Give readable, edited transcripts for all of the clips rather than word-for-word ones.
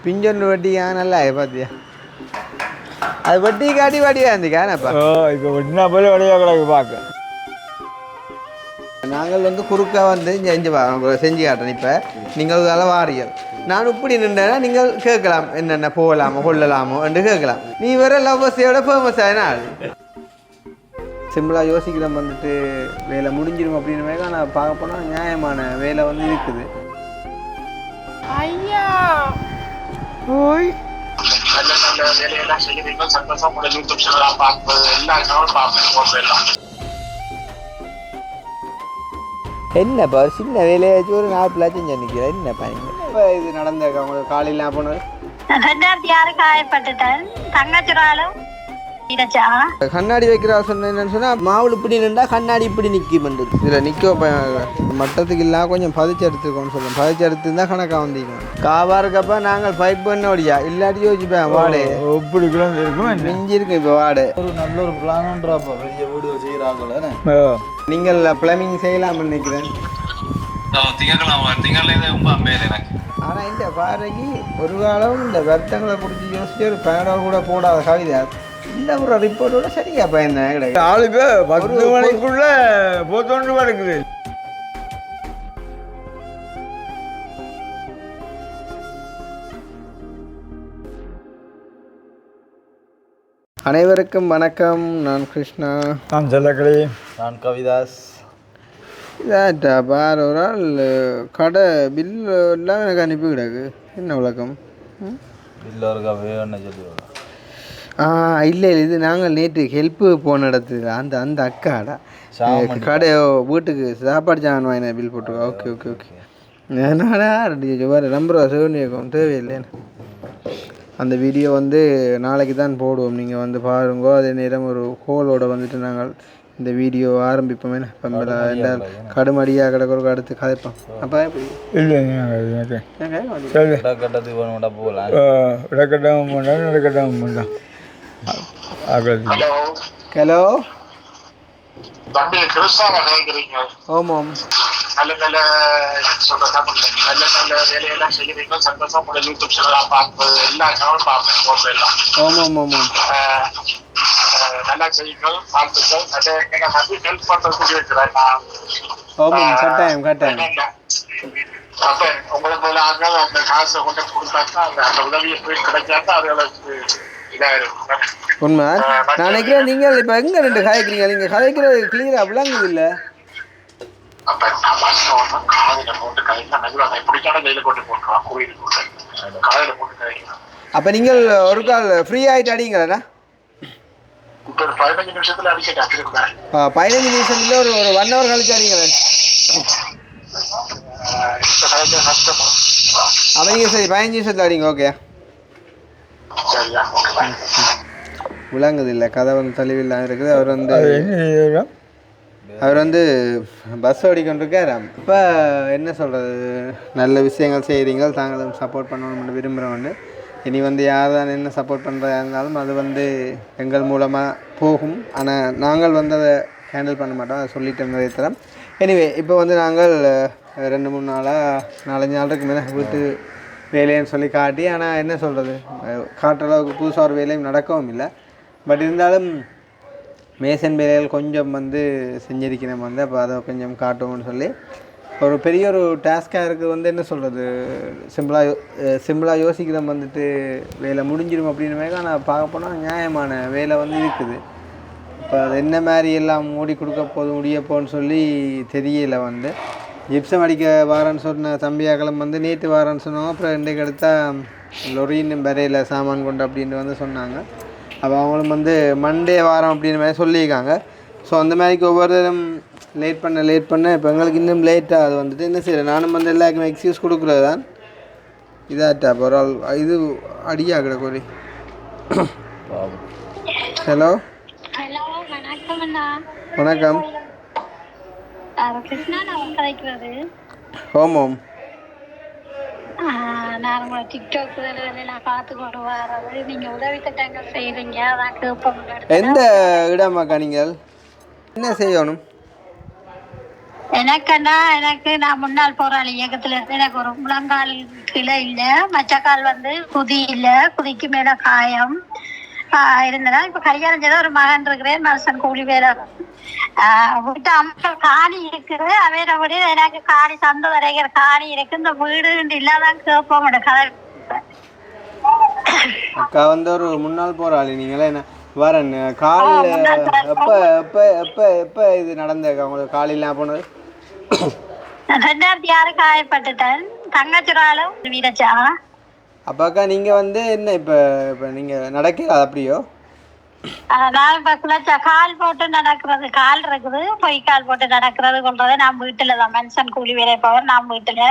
பிஞ்சொன்று வெட்டியா நல்லா பார்த்தியா அது வெட்டி காட்டி வாடியா இருந்துக்கானப்பா இப்போ வெட்டினா போல வழியாக கிடக்கு பார்க்க. நாங்கள் வந்து குறுக்கா வந்து செஞ்சு காட்டுறேன். இப்போ நீங்கள் அதில் வாரியல் நான் இப்படி நின்றேன்னா நீங்கள் கேட்கலாம் என்னென்ன போகலாமோ கொள்ளலாமோ என்று கேட்கலாம். நீ வேற லவ்வர்ஸையோட ஃபேமஸ் ஆகினா சிம்பிளாக யோசிக்கிறோம் வந்துட்டு வேலை முடிஞ்சிடும் அப்படின்னு நான் பார்க்க போனால் நியாயமான வேலை வந்து இருக்குது. ஐயா ஓய் என்னப்பா ஒரு சின்ன வேலையாச்சும் ஒரு 4 லட்சம் நிற்கிறேன். என்னப்பா இப்போ இது நடந்திருக்கா உங்களுக்கு காலையில் போனது? கண்ணாடி வைக்கிறா சொன்ன என்னன்னு சொன்னா மாவுள் இப்படி நின்றா கண்ணாடி இப்படி நிற்கும் இதில் நிற்க மட்டத்துக்கு இல்லாம கொஞ்சம் பதிச்சு எடுத்துக்கோன்னு சொல்லுவோம். பதிச்சு எடுத்து இருந்தால் கணக்காக வந்தீங்க காவா இருக்கப்ப நாங்கள் ஃபைட் பண்ண ஓடியா இல்லாட்டி யோசிப்பேன் வாடு இப்படி இருக்கும் மிஞ்சி இருக்கு. இப்போ வாடு ஒரு நல்ல ஒரு பிளான்ன்றப்பா பெரிய வீடு செய்கிறாங்களே நீங்கள் பிளம்பிங் செய்யலாம்னு நினைக்கிறேன். ஆனால் இந்த பாறைக்கு ஒரு காலம் இந்த வருத்தங்களை பிடிச்சி யோசிச்சு ஒரு பேனோ கூட போடாத கவிதை இல்லை ஒரு ரிப்போர்ட்டோட சரியா பயந்தேன் கிடையாது. ஆளுக்கு 10 மணிக்குள்ள போத்தோண்டு இருக்குது. அனைவருக்கும் வணக்கம். நான் கிருஷ்ணா. நான் செல்லக்கிளி. நான் கவிதாஸ். இதாட்டா பார் ஒரு ஆள் கடை பில்லு எல்லாம் எனக்கு அனுப்பி கிடக்கு. என்ன விளக்கம்? பில்லு இருக்கா வேணும்னு சொல்லி இல்லை இது நாங்கள் நேற்று ஹெல்ப்பு போன இடத்துக்கு அந்த அக்காடா கடை வீட்டுக்கு சாப்பாடு சாமான் வாங்கின பில் போட்டுருக்கா. ஓகே ஓகே ஓகே என்னடா வேறு நம்பர் சேவனியக்கம் தேவையில்லைன்னு. அந்த வீடியோ வந்து நாளைக்கு தான் போடுவோம். நீங்கள் வந்து பாருங்கோ. அதே நேரம் ஒரு ஹோலோட வந்துட்டு நாங்கள் இந்த வீடியோ ஆரம்பிப்போமே. பம்பல எல்லாம் கடுமடியாக கிடக்கிறோம் அடுத்து கதைப்போம். அப்போ இல்லை ஹலோ தம்பி கிறிஸ்தாவ கேட்குறீங்க? ஆமாம். நல்ல நல்ல நல்ல நல்ல வேலையெல்லாம் செய்கிறீங்க. சந்தோஷம். உங்களோட யூடியூப் சேனலாக பார்ப்பது எல்லா சேனலும் பார்ப்பேன் போட்டெல்லாம். ஆமாம் ஆமாம் நல்லா செய்யுங்கள். வாழ்த்துக்கள். அதே என்ன வந்து ஹெல்ப் பண்ணுறதுக்கு இருக்கிறேன் நான். ஆமாம் கட்டாயம் கட்டாயம். அப்போ உங்களை போல ஆக அந்த காசை கொண்டு கொடுத்தாக்கா அந்த உதவியை போய் கிடைச்சாக்கா அதுகளுக்கு உண்மை. நான் நினைக்கிறேன் நீங்கள் இப்போ எங்கே ரெண்டு கதைக்கிறீங்க? நீங்கள் கதைக்கிறது கிளியராக விளங்குது இல்லை? அப்போ நீங்கள் ஒரு கால் ஃப்ரீ ஆகிட்டு அடிங்களா? 15 நிமிஷத்துல அடிக்கிறேன். 15 நிமிஷம் இல்லை ஒரு 1 hour கழிச்சு அடிங்களேன். அப்போ நீங்கள் சரி 15 நிமிஷத்தில் அடிங்க. ஓகே விளங்குது இல்லை? கதை வந்து தெளிவில்லாமல் இருக்குது. அவர் வந்து பஸ் ஓடிக்கொண்டிருக்காராம். இப்போ என்ன சொல்கிறது, நல்ல விஷயங்கள் செய்கிறீங்க, தாங்களும் சப்போர்ட் பண்ணணும்னு விரும்புகிறவங்க. இனி வந்து யார் தான் என்ன சப்போர்ட் பண்ணுறதா இருந்தாலும் அது வந்து எங்கள் மூலமாக போகும். ஆனால் நாங்கள் வந்து அதை ஹேண்டில் பண்ண மாட்டோம். அதை சொல்லிட்டு நிறைய தரம். எனிவே இப்போ வந்து நாங்கள் 2-3 நாளாக 4-5 நாள் இருக்கு மேலே வீட்டு வேலைன்னு சொல்லி காட்டி, ஆனால் என்ன சொல்கிறது, காட்டுற அளவுக்கு புதுசாக ஒரு வேலையும் நடக்கவும் இல்லை. பட் இருந்தாலும் மேசன் வேலைகள் கொஞ்சம் வந்து செஞ்சிருக்கிறோம் வந்து. அப்போ அதை கொஞ்சம் காட்டுவோம்னு சொல்லி ஒரு பெரிய ஒரு டாஸ்காக இருக்குது. வந்து என்ன சொல்கிறது, சிம்பிளாக யோசிக்கிறோம் வந்துட்டு வேலை முடிஞ்சிடும் அப்படின்னு. ஆனால் பார்க்க போனால் நியாயமான வேலை வந்து இருக்குது. இப்போ அது என்ன மாதிரி எல்லாம் மூடி கொடுக்க போது முடியப்போன்னு சொல்லி தெரியல. வந்து ஜிப்சம் அடிக்க வாரன்னு சொன்ன தம்பியாக்களும் வந்து நேற்று வாரன்னு சொன்னாங்க. அப்புறம் இன்றைக்கு எடுத்தால் லொரின்னு வரையில் சாமான் கொண்டு அப்படின்னு வந்து சொன்னாங்க. அப்போ அவங்களும் வந்து மண்டே வாரம் அப்படின்னு மாதிரி சொல்லியிருக்காங்க. ஸோ அந்த மாதிரிக்கு ஒவ்வொருத்தரும் லேட் பண்ண இப்போ எங்களுக்கு இன்னும் லேட்டாக அது வந்துட்டு என்ன செய்யலை. நானும் வந்து எல்லாருக்குமே எக்ஸ்கியூஸ் கொடுக்குறது தான். இதாட்டா ஒரு ஆள் இது அடியா கிடக்கோரி. ஹலோ வணக்கம். ஓமோம் நான் உங்களை டிக்டாக் எல்லாம் பார்த்து கொண்டு வர்றது, நீங்கள் உதவி திட்டங்கள் செய்கிறீங்க, அதான் கேட்போம். எந்த இடமாக்கா நீங்கள் என்ன செய்யணும்? எனக்கு நான் முன்னாள் போராளி இயக்கத்துல இருந்து எனக்கு ஒரு முழங்கால் கிளை இல்ல, மச்சக்கால் குதி இல்ல, குதிக்கு மேல காயம் இருந்தனா. இப்ப கல்யாணம் செய்த ஒரு மகன் இருக்கிறேன், மனுஷன் கூலி வேலை. விட்டு அம்மா காணி இருக்குது, அவையிட விட எனக்கு காணி சந்த வரைகிற காணி இருக்கு. இந்த வீடு இல்லாதான் கேட்போம் கதை. அக்கா ஒரு முன்னாள் போராளி நீங்களே என்ன வரேன் கால் எப்ப எப்ப எப்ப எப்ப இது நடந்தக்கா உங்களுக்கு காலையில் போனது? 2006 காயப்பட்டுட்டேன். தங்கச்சுராலும் வீரச்சா. அப்பாக்கா நீங்க என்ன இப்ப இப்ப நீங்க நடக்கிறது அப்படியோ? நான் இப்ப கால் போட்டு நடக்கிறது, கால் இருக்குது, பொய் கால் போட்டு நடக்கிறது கொள்றது நான் வீட்டுலதான். மனுஷன் கூலி வேலை போவர், நான் வீட்டுல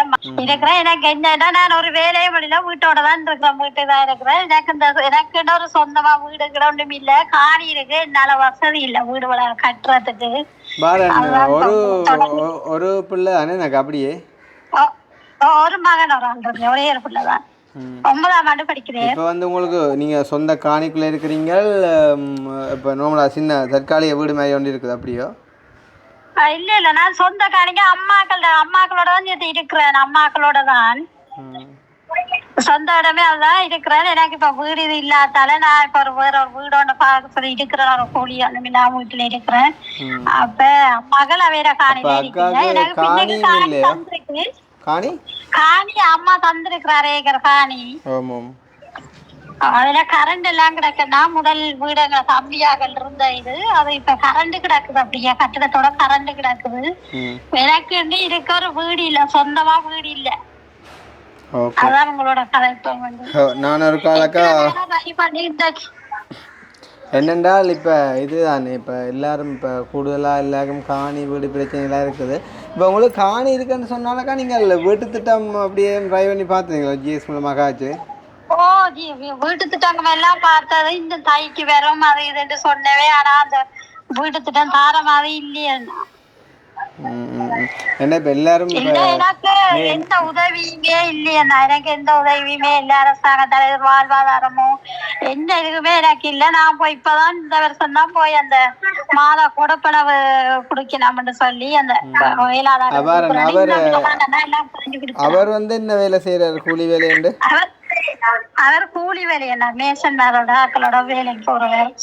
இருக்கிறேன். எனக்கு என்னன்னா நான் ஒரு வேலையை முடியல, வீட்டோட தான் இருக்கிறேன், வீட்டுதான் இருக்கிறேன். எனக்கு ஒரு சொந்தமா வீடு கிட ஒன்றும் இல்ல, காணி இருக்கு, என்னால வசதி இல்ல வீடு கட்டுறதுக்கு. ஒரு பிள்ளை தானே எனக்கு அப்படியே? ஒரு மகன் ஒரு ஆள் இருக்கு, ஒரே ஒரு பிள்ளைதான். 9ஆம் ஆண்டு படிக்கிறேன். இப்போ உங்களுக்கு நீங்க சொந்த காணிக்குள்ள இருக்கிறீங்க, இப்போ நார்மலா சின்ன தற்காலிக வீடு மாதிரி ஒன்று இருக்குது அப்படியோ? இல்ல நான் சொந்த காணிக்க அம்மாக்களோட தான் இருக்கிறேன். அம்மாக்களோட தான் சொந்த இடமே அதுதான் இருக்கிறேன். எனக்கு இப்ப வீடு இது இல்லாதால நான் இப்ப வேற ஒரு வீடு ஒன்று பார்க்க சொல்லி இருக்கிறேன். ஒரு கோழி ஒண்ணுமில்லா வீட்டுல இருக்கிறேன். அப்ப மகள் வேற காணி எனக்கு பின்னாடி காணி தந்திருக்கு. காணி அம்மா தந்திருக்கிறாரு ஏக்கர் காணி. அதுல கரண்ட் எல்லாம் கிடக்குன்னா முதல் வீடுங்க தம்பியாக இருந்த இது, அது இப்ப கரண்ட் கிடக்குது, அப்படியே கட்டிடத்தோட கரண்ட் கிடக்குது. எனக்கு இருக்க ஒரு வீடு இல்ல, சொந்தமா வீடு இல்ல. அதான் உங்களோட கதை. நான் ஒரு காலக்கா என்னென்றால் இப்போ இதுதானே, இப்போ எல்லாரும் இப்போ கூடுதலாக எல்லாருக்கும் காணி வீடு பிரச்சனைலாம் இருக்குது. இப்போ உங்களுக்கு காணி இருக்குன்னு சொன்னாலக்கா நீங்கள் வீட்டு திட்டம் அப்படியே ட்ரை பண்ணி பார்த்துங்களா ஜிஎஸ் மூலமாக ஆச்சு? வீட்டு திட்டம் எல்லாம் பார்த்தது, இந்த தைக்கு வரும் அது இதுன்னு சொன்னவே. ஆனா அந்த வீட்டு திட்டம் தார மாதிரி இல்லையா? என்ன இப்ப எல்லாரும் எனக்கு எந்த உதவியுமே இல்லையா? எனக்கு எந்த உதவியுமே இல்ல. அரசாங்க தலைவர் வாழ்வாதாரமோ எந்த இதுவுமே எனக்கு இல்ல. நான் போய் இப்பதான் இந்த வருஷம் தான் போய் அந்த மாதா கொடுப்பனவு குடுக்கணும்னு சொல்லி அந்த அவர் என்ன வேலை செய்யறாரு? கூலி வேலை உண்டு. அவர் கூலி வேலை என்ன மேசன் ஆக்களோட வேலைக்கு போறவர்.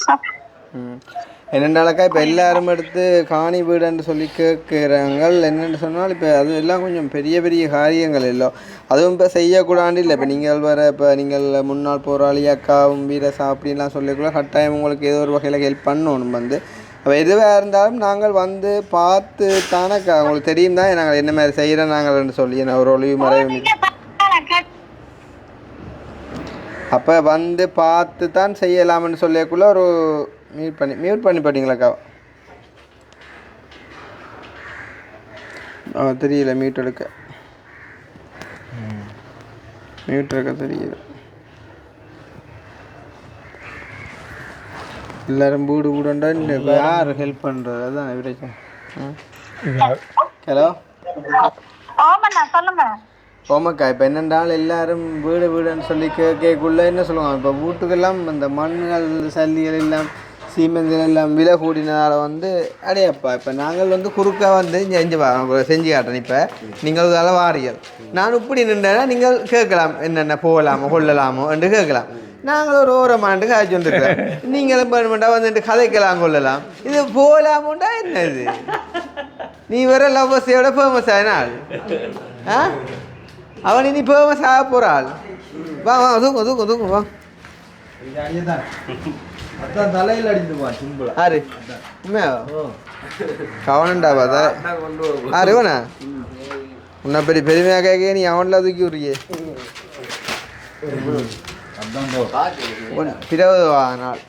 என்னென்னாலக்கா இப்போ எல்லாரும் எடுத்து காணி வீடுன்னு சொல்லி கேட்குறாங்க. என்னென்னு சொன்னால் இப்போ அது எல்லாம் கொஞ்சம் பெரிய பெரிய காரியங்கள் இல்லை, அதுவும் இப்போ செய்யக்கூடாது இல்லை. இப்போ நீங்கள் வர இப்போ நீங்கள் முன்னாள் போராளி அக்காவும் வீரசா அப்படின்லாம் சொல்லிக்கூட கட்டாயம் உங்களுக்கு ஏதோ ஒரு வகையில் ஹெல்ப் பண்ணணும். அப்போ எதுவாக இருந்தாலும் நாங்கள் பார்த்து தானக்கா உங்களுக்கு தெரியும் தான் நாங்கள் என்ன மாதிரி செய்கிறோம் நாங்கள்னு சொல்லி நான் ஒரு ஒளிவு மறைவு அப்போ பார்த்து தான் செய்யலாம்னு சொல்லியக்குள்ள ஒரு மியூட் பண்ணி போட்டிங்களாக்கா? தெரியல மியூட் எடுக்க தெரியல. எல்லாரும் வீடுண்டா யார் ஹெல்ப் பண்ணுறது? அதுதான் பிரச்சனை. ஹலோ சொல்லுங்க. ஓமக்கா இப்போ என்னென்றால் எல்லாரும் வீடுன்னு சொல்லி கேட்குள்ள என்ன சொல்லுவாங்க, இப்போ வீட்டுக்கெல்லாம் இந்த மண்ணுகள் சல்லிகள் எல்லாம் சீமெந்தில் எல்லாம் விலை கூடினதால் அடையப்பா இப்போ நாங்கள் குறுக்கா செஞ்சு காட்டுறேன். இப்போ நீங்கள் இதால் வாரியல் நான் இப்படி நின்றேன்னா நீங்கள் கேட்கலாம், என்னென்ன போகலாமோ கொள்ளலாமோ என்று கேட்கலாம். நாங்கள் ஒரு ஓரமாண்டு காய்ச்சி வந்துருக்கிறோம், நீங்களும் வந்துட்டு கதைக்கலாம் கொள்ளலாம். இது போகலாமோண்டா என்ன இது? நீ வர லவ்வஸையோட ஃபேமஸ் ஆகினாள் அவன் இனி ஃபேமஸ் ஆக போகிறாள். வா வா தூக்கும் வா. தலையில் அடிச்சுப்பா சிம்பிள். ஆறு உண்மையா கவனண்டாவா ஆறுவண்ணா உன்னை பெருமையாக கேட்க நீ அவன்லாம் தூக்கி விடுறியே. பிறகு நாள்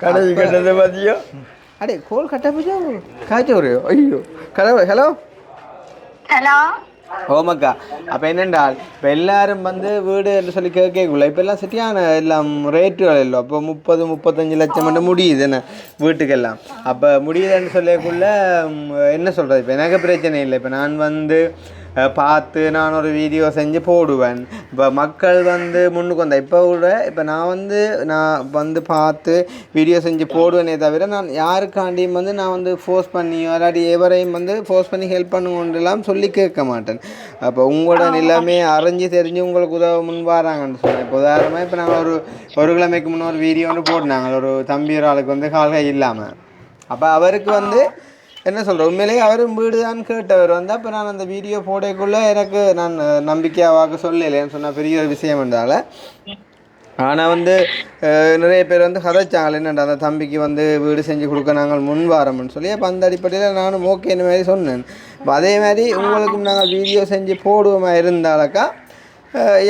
கடைசி கட்டத்தை பார்த்தியோ? அடே கோல் கட்ட போச்சோ காய்ச்ச ஒரு ஐயோ கடவுள். ஹலோ ஓமக்கா அப்போ என்னென்றால் இப்போ எல்லாரும் வீடு என்று சொல்லி கேட்கக்குள்ள இப்போ எல்லாம் சரியான எல்லாம் ரேட்டுகள் இல்லை. அப்போ 30-35 லட்சம் மட்டும் முடியுது என்ன வீட்டுக்கெல்லாம். அப்போ முடியுதுன்னு சொல்லக்குள்ள என்ன சொல்கிறது, இப்போ எனக்கு பிரச்சனை இல்லை. இப்போ நான் பார்த்து நான் ஒரு வீடியோ செஞ்சு போடுவேன். இப்போ மக்கள் வந்து முன்னுக்கு வந்தேன் இப்போ நான் வந்து பார்த்து வீடியோ செஞ்சு போடுவேனே தவிர நான் யாருக்காண்டியும் வந்து நான் வந்து ஃபோர்ஸ் பண்ணி இல்லாட்டி எவரையும் வந்து ஃபோர்ஸ் பண்ணி ஹெல்ப் பண்ணுங்கலாம் சொல்லி கேட்க மாட்டேன். அப்போ உங்களோட நிலைமை அறிஞ்சு தெரிஞ்சு உங்களுக்கு உதவ முன் வராங்கன்னு சொன்னேன். இப்போ உதாரணமாக இப்போ நாங்கள் ஒரு கிழமைக்கு முன்னே ஒரு வீடியோ ஒன்று போட்டினாங்க. ஒரு தம்பி ஒரு ஆளுக்கு வந்து கால்கை இல்லாமல். அப்போ அவருக்கு வந்து என்ன சொல்கிறேன், உண்மையிலேயே அவரும் வீடு தான் கேட்டவர் வந்து. அப்போ நான் அந்த வீடியோ போடக்குள்ளே எனக்கு நான் நம்பிக்கையாக சொல்லலைன்னு சொன்னால் பெரிய ஒரு விஷயம் இருந்தால. ஆனால் வந்து நிறைய பேர் வந்து கதைச்சாங்கள் என்னென்ன அந்த தம்பிக்கு வந்து வீடு செஞ்சு கொடுக்க நாங்கள் முன் வாரோம்னு சொல்லி. அப்போ அந்த அடிப்படையில் நானும் ஓகே இந்த மாதிரி சொன்னேன். இப்போ அதே மாதிரி உங்களுக்கும் நாங்கள் வீடியோ செஞ்சு போடுவோமா இருந்தாலக்கா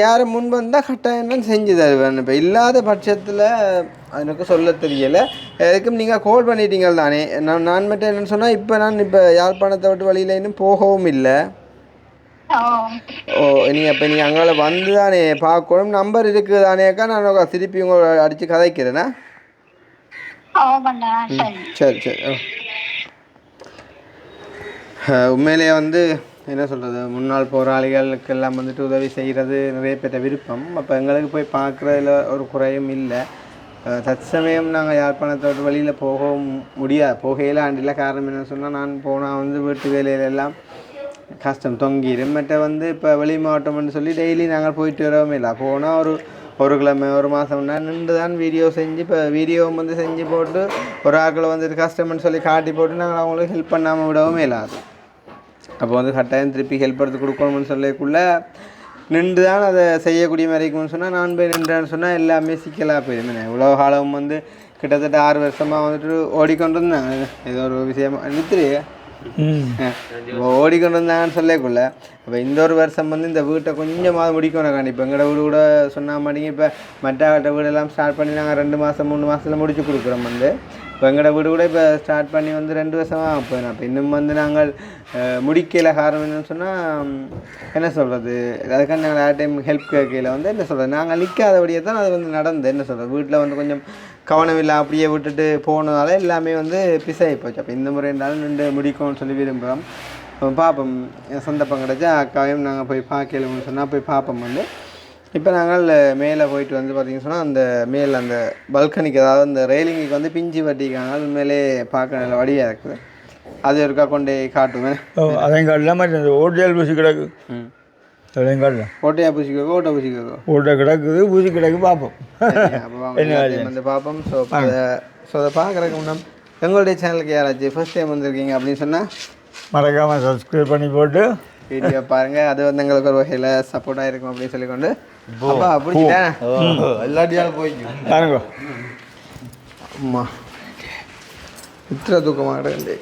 யாரும் முன் வந்தால் கட்டாயம் செஞ்சு தருவேன். இப்போ இல்லாத பட்சத்தில் எனக்கு சொல்ல தெரியலை. எதுக்கும் நீங்கள் கால் பண்ணிட்டீங்க தானே. நான் மட்டும் என்னென்னு சொன்னால் இப்போ யாழ்ப்பாணத்தை விட்டு வழியில் இன்னும் போகவும் இல்லை. நீங்கள் இப்போ நீங்கள் அங்கே வந்து தானே பார்க்கணும். நம்பர் இருக்குது தானேக்கா, நான் திருப்பி உங்களை அடித்து கதைக்கிறேன்னா. சரி சரி. உண்மையிலேயே வந்து என்ன சொல்கிறது, முன்னாள் போராளிகளுக்கு எல்லாம் வந்துட்டு உதவி செய்கிறது நிறைய பேர்ட்ட விருப்பம். அப்போ எங்களுக்கு போய் பார்க்குறதுல ஒரு குறையும் இல்லை. தற்சமயம் நாங்கள் யாழ்ப்பாணத்தோட வழியில் போகையில் ஆண்டில். காரணம் என்ன சொன்னால், நான் போனால் வந்து வீட்டு வேலையிலெல்லாம் கஷ்டம் தொங்கிடும். மற்ற வந்து இப்போ வெளி மாவட்டம்னு சொல்லி டெய்லி நாங்கள் போயிட்டு வரவும் இல்லை. போனால் ஒரு கிழமை ஒரு மாதம்னா நின்று தான் வீடியோ செஞ்சு இப்போ வீடியோ வந்து செஞ்சு போட்டு ஒரு ஆக்களை வந்துட்டு கஷ்டம்னு சொல்லி காட்டி போட்டு நாங்கள் அவங்களுக்கு ஹெல்ப் பண்ணாமல் விடவும் இல்லாது. அப்போ வந்து கட்டாயம் திருப்பி ஹெல்ப் எடுத்து கொடுக்கணும்னு சொல்லக்குள்ளே நின்று தான் அதை செய்யக்கூடிய மாதிரி இருக்கும்னு சொன்னால், நான் போய் நின்றுன்னு சொன்னால் எல்லாமே சிக்கலாக போயிடும். இவ்வளோ காலம் வந்து கிட்டத்தட்ட 6 வருஷமாக வந்துட்டு ஓடிக்கொண்டு இருந்தாங்க. ஏதோ ஒரு விஷயமா நிறுத்துரு ஓடிக்கொண்டு இருந்தாங்கன்னு சொல்லக்குள்ள. இப்போ இந்த ஒரு வருஷம் வந்து இந்த வீட்டை கொஞ்சமாவது முடிக்கணும். கண்டிப்பாக எங்களோட வீடு கூட சொன்ன மாட்டேங்க. இப்போ மற்ற வீடெல்லாம் ஸ்டார்ட் பண்ணி நாங்கள் 2 மாதம் 3 மாதத்தில் முடிச்சு கொடுக்குறோம். வந்து இப்போ எங்களோட வீடு கூட இப்போ ஸ்டார்ட் பண்ணி வந்து 2 வருஷமாக போயிடும். அப்போ இன்னும் வந்து நாங்கள் முடிக்கல. காரணம் என்னன்னு சொன்னால், என்ன சொல்கிறது, அதுக்காக நாங்கள் ஆட் டைம் ஹெல்ப் கேட்கல வந்து என்ன சொல்கிறது, நாங்கள் நிற்காதபடியே தான் அது வந்து நடந்து. என்ன சொல்கிறது, வீட்டில் வந்து கொஞ்சம் கவனம் இல்லை, அப்படியே விட்டுட்டு போனதால எல்லாமே வந்து பிசாகி போச்சு. அப்போ இந்த முறை இருந்தாலும் 2 முடிக்கும்னு சொல்லி விரும்புகிறோம். பார்ப்போம், சந்தர்ப்பம் கிடச்சா அக்காவையும் நாங்கள் போய் பார்க்கலன்னு சொன்னால் போய் பார்ப்போம். வந்து இப்போ நாங்கள் மேலே போயிட்டு வந்து பார்த்திங்கன்னு சொன்னால் அந்த மேலே அந்த பல்கனிக்கு, அதாவது அந்த ரெயிலிங்குக்கு வந்து பிஞ்சு வட்டிக்காங்க. அது மேலே பார்க்க நல்ல வடியாக இருக்குது. அது ஒருக்கா கொண்டே காட்டுவேன். அதையும் காட்டலாம். அந்த ஓட்டையால் பூசி கிடக்கு. அதையும் காட்டலாம். ஓட்டையாக பூசிக்கோ ஓட்டை கிடக்குது, பூசி கிடக்கு. பார்ப்போம். வந்து பார்ப்போம். ஸோ அதை பார்க்குறதுக்கு முன்னாடி எங்களுடைய சேனலுக்கு யாராச்சும் ஃபர்ஸ்ட் டைம் வந்திருக்கீங்க அப்படின்னு சொன்னால் மறக்காமல் சப்ஸ்கிரைப் பண்ணி போட்டு வீடியோ பாருங்கள். அது வந்து எங்களுக்கு ஒரு வகையில் சப்போர்ட்டாக இருக்கும் அப்படின்னு சொல்லிக்கொண்டு பிடிச்சிட்டேன் எல்லாட்டியாலும் போய்க்கும் பாருங்க. அம்மா இத்தனை தூக்கமாக கிடக்கு.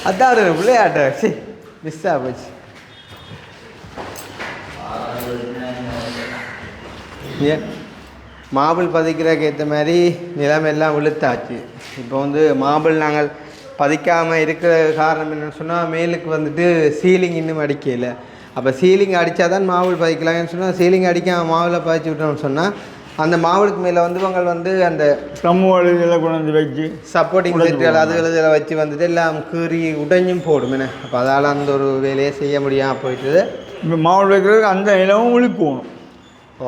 அதான் விளையாட்ட சரி மிஸ்ஸாக போச்சு. ஏன் மாபிள் பதிக்கிறதுக்கு ஏற்ற மாதிரி நிலைமையெல்லாம் விழுத்தாச்சு. இப்போ வந்து மாபிள் நாங்கள் பதிக்காமல் இருக்கிற காரணம் என்னென்னு சொன்னால், மேலுக்கு வந்துட்டு சீலிங் இன்னும் அடிக்கலை. அப்போ சீலிங் அடித்தா தான் மாபிள் பதிக்கலாம்னு சொன்னால், சீலிங் அடிக்காமல் மாவில் பதிச்சு விட்டோம்னு சொன்னால், அந்த மாவுளுக்கு மேலே வந்து இவங்க வந்து அந்த சமூகத்தில் கொண்டு வந்து வச்சு சப்போர்ட்டிங் செட்டுகள் அதில் வச்சு வந்துட்டு எல்லாம் கீறி உடைஞ்சும் போடும். என்ன அப்போ அதால் அந்த ஒரு வேலையை செய்ய முடியாமல் போயிட்டுது. இப்போ மாவு வைக்கிறதுக்கு அந்த இலவும் விழுக்குவோம்.